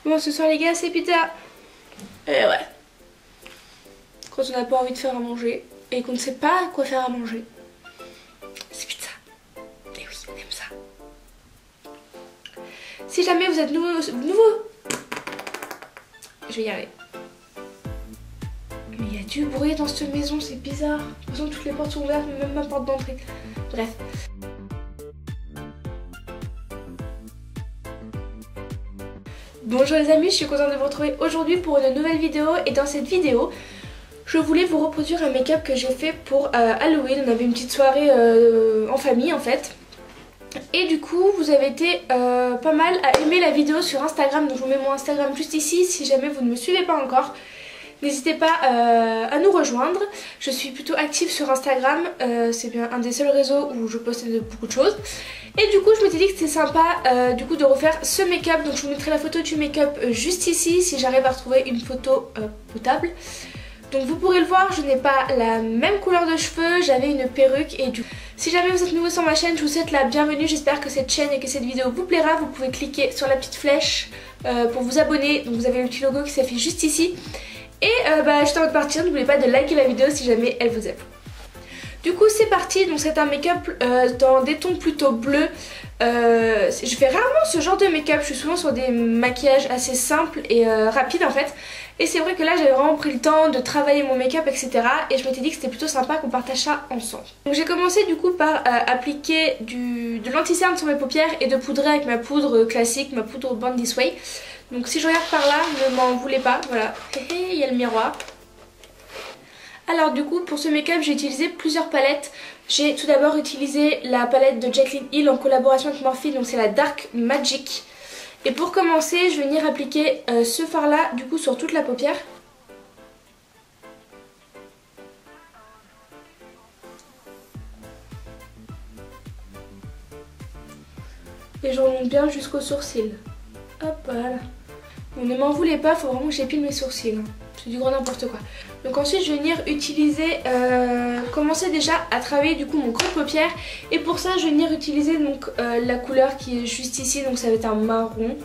Bon, ce soir les gars, c'est pizza. Ouais. Quand on n'a pas envie de faire à manger et qu'on ne sait pas quoi faire à manger, c'est pizza. Et oui, on aime ça. Si jamais vous êtes nouveau, je vais y arriver. Mais il y a du bruit dans cette maison, c'est bizarre. De toute façon, toutes les portes sont ouvertes, même ma porte d'entrée. Bref. Bonjour les amis, je suis contente de vous retrouver aujourd'hui pour une nouvelle vidéo. Et dans cette vidéo, je voulais vous reproduire un make-up que j'ai fait pour Halloween. On avait une petite soirée en famille en fait. Et du coup, vous avez été pas mal à aimer la vidéo sur Instagram. Donc je vous mets mon Instagram juste ici si jamais vous ne me suivez pas encore. N'hésitez pas à nous rejoindre. Je suis plutôt active sur Instagram. C'est bien un des seuls réseaux où je poste beaucoup de choses. Et du coup je m'étais dit que c'était sympa du coup de refaire ce make-up. Donc je vous mettrai la photo du make-up juste ici si j'arrive à retrouver une photo potable. Donc vous pourrez le voir, je n'ai pas la même couleur de cheveux, j'avais une perruque et du coup, si jamais vous êtes nouveau sur ma chaîne, je vous souhaite la bienvenue. J'espère que cette chaîne et que cette vidéo vous plaira. Vous pouvez cliquer sur la petite flèche pour vous abonner. Donc vous avez le petit logo qui s'affiche juste ici. Et juste avant de partir, n'oubliez pas de liker la vidéo si jamais elle vous a plu. Du coup c'est parti, donc c'est un make-up dans des tons plutôt bleus. Je fais rarement ce genre de make-up, je suis souvent sur des maquillages assez simples et rapides en fait. Et c'est vrai que là j'avais vraiment pris le temps de travailler mon make-up etc. Et je m'étais dit que c'était plutôt sympa qu'on partage ça ensemble. Donc j'ai commencé du coup par appliquer de l'anti-cerne sur mes paupières et de poudrer avec ma poudre classique, ma poudre Born This Way. Donc si je regarde par là, ne m'en voulez pas, voilà, il y a le miroir. Alors du coup pour ce make-up j'ai utilisé plusieurs palettes. J'ai tout d'abord utilisé la palette de Jaclyn Hill en collaboration avec Morphe, donc c'est la Dark Magic. Et pour commencer je vais venir appliquer ce fard là du coup sur toute la paupière. Et je remonte bien jusqu'au sourcil. Hop voilà. Bon, ne m'en voulez pas, faut vraiment que j'épile mes sourcils. Hein. C'est du gros n'importe quoi. Donc ensuite je vais venir utiliser, commencer déjà à travailler du coup mon creux de paupière. Et pour ça je vais venir utiliser donc la couleur qui est juste ici, donc ça va être un marron.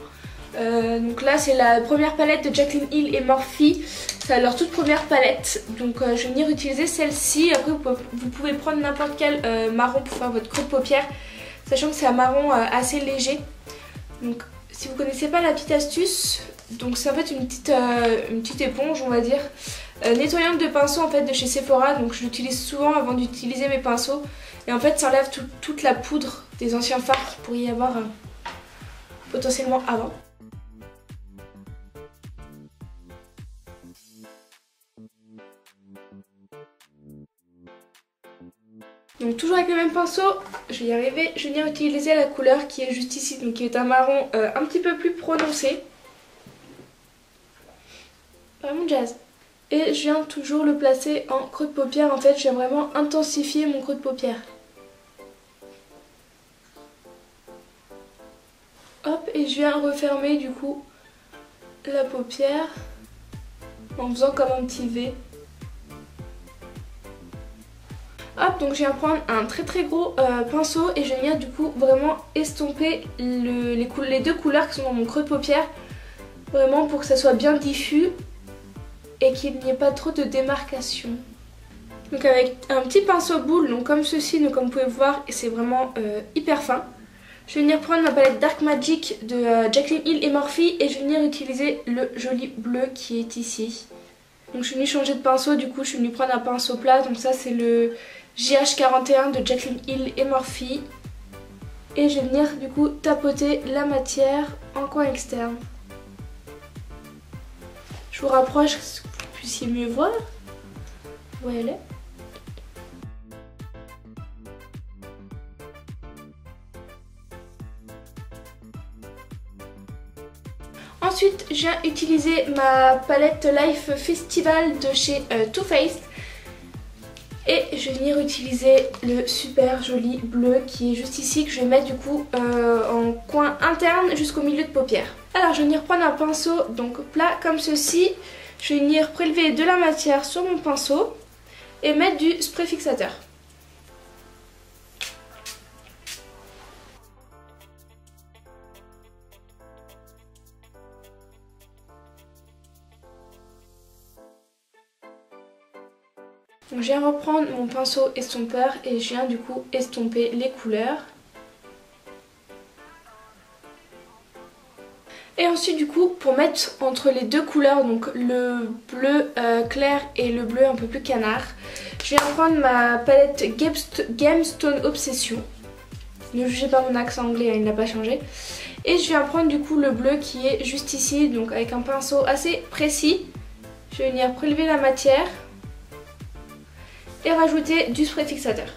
Donc là c'est la première palette de Jaclyn Hill et Morphe. C'est leur toute première palette. Donc je vais venir utiliser celle-ci. Après vous pouvez prendre n'importe quel marron pour faire votre creux de paupière. Sachant que c'est un marron assez léger. Donc si vous connaissez pas la petite astuce, donc c'est en fait une petite éponge on va dire. Nettoyante de pinceau en fait de chez Sephora, donc je l'utilise souvent avant d'utiliser mes pinceaux et en fait ça enlève toute la poudre des anciens fards qu'il pourrait y avoir potentiellement avant. Donc toujours avec le même pinceau, je vais y arriver, je vais venir utiliser la couleur qui est juste ici, donc qui est un marron un petit peu plus prononcé. Vraiment jazz. Et je viens toujours le placer en creux de paupière. En fait, je viens vraiment intensifier mon creux de paupière. Hop, et je viens refermer du coup la paupière en faisant comme un petit V. Hop, donc je viens prendre un très gros pinceau et je vais venir du coup vraiment estomper les deux couleurs qui sont dans mon creux de paupière. Vraiment pour que ça soit bien diffus et qu'il n'y ait pas trop de démarcation. Donc avec un petit pinceau boule, donc comme ceci, donc comme vous pouvez voir, c'est vraiment hyper fin. Je vais venir prendre ma palette Dark Magic de Jaclyn Hill et Morphe et je vais venir utiliser le joli bleu qui est ici. Donc je suis venue changer de pinceau, du coup je suis venue prendre un pinceau plat, donc ça c'est le JH41 de Jaclyn Hill et Morphe. Et je vais venir du coup tapoter la matière en coin externe. Je vous rapproche pour que vous puissiez mieux voir. Où elle est. Ensuite, je viens utiliser ma palette Life Festival de chez Too Faced. Et je vais venir utiliser le super joli bleu qui est juste ici, que je vais mettre du coup en coin interne jusqu'au milieu de paupière. Alors je vais venir prendre un pinceau donc plat comme ceci. Je vais venir prélever de la matière sur mon pinceau et mettre du spray fixateur. Donc je viens reprendre mon pinceau estompeur et je viens du coup estomper les couleurs. Et ensuite du coup pour mettre entre les deux couleurs, donc le bleu clair et le bleu un peu plus canard, je viens prendre ma palette Gemstone Obsession. Ne jugez pas mon accent anglais, hein, il n'a pas changé. Et je viens prendre du coup le bleu qui est juste ici, donc avec un pinceau assez précis. Je vais venir prélever la matière et rajouter du spray fixateur.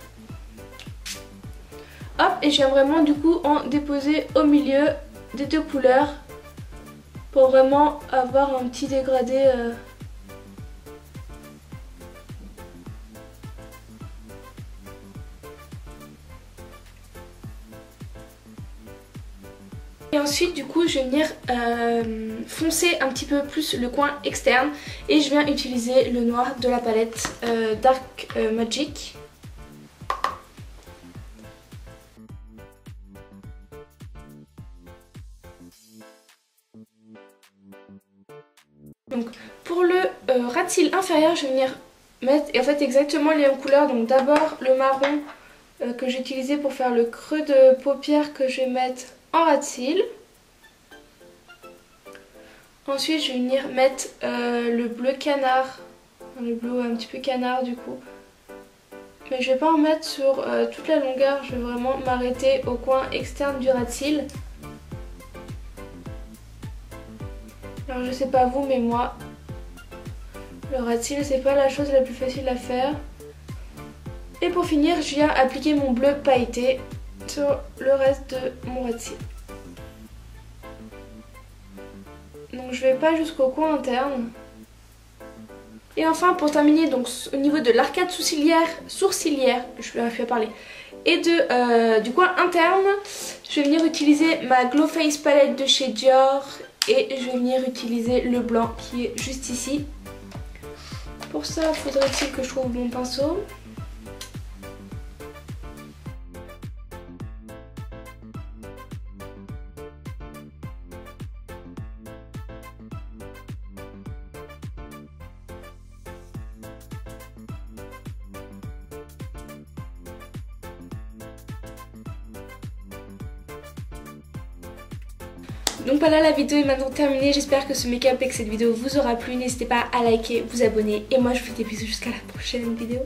Hop, et je viens vraiment du coup en déposer au milieu des deux couleurs pour vraiment avoir un petit dégradé. Et ensuite du coup je vais venir foncer un petit peu plus le coin externe et je viens utiliser le noir de la palette Dark Magic. Donc pour le ras de cils inférieur je vais venir mettre en fait exactement les mêmes couleurs. Donc d'abord le marron que j'ai utilisé pour faire le creux de paupière que je vais mettre en ras de cils. Ensuite je vais venir mettre le bleu canard, le bleu un petit peu canard du coup. Mais je vais pas en mettre sur toute la longueur, je vais vraiment m'arrêter au coin externe du ras de cils. Alors je sais pas vous mais moi, le ras de cils c'est pas la chose la plus facile à faire. Et pour finir je viens appliquer mon bleu pailleté sur le reste de mon ras de cils. Donc je vais pas jusqu'au coin interne. Et enfin pour terminer, donc au niveau de l'arcade sourcilière, je vais parler, et du coin interne, je vais venir utiliser ma Glow Face palette de chez Dior et je vais venir utiliser le blanc qui est juste ici. Pour ça, faudrait-il que je trouve mon pinceau. Donc voilà, la vidéo est maintenant terminée, j'espère que ce make-up et que cette vidéo vous aura plu, n'hésitez pas à liker, vous abonner et moi je vous fais des bisous jusqu'à la prochaine vidéo.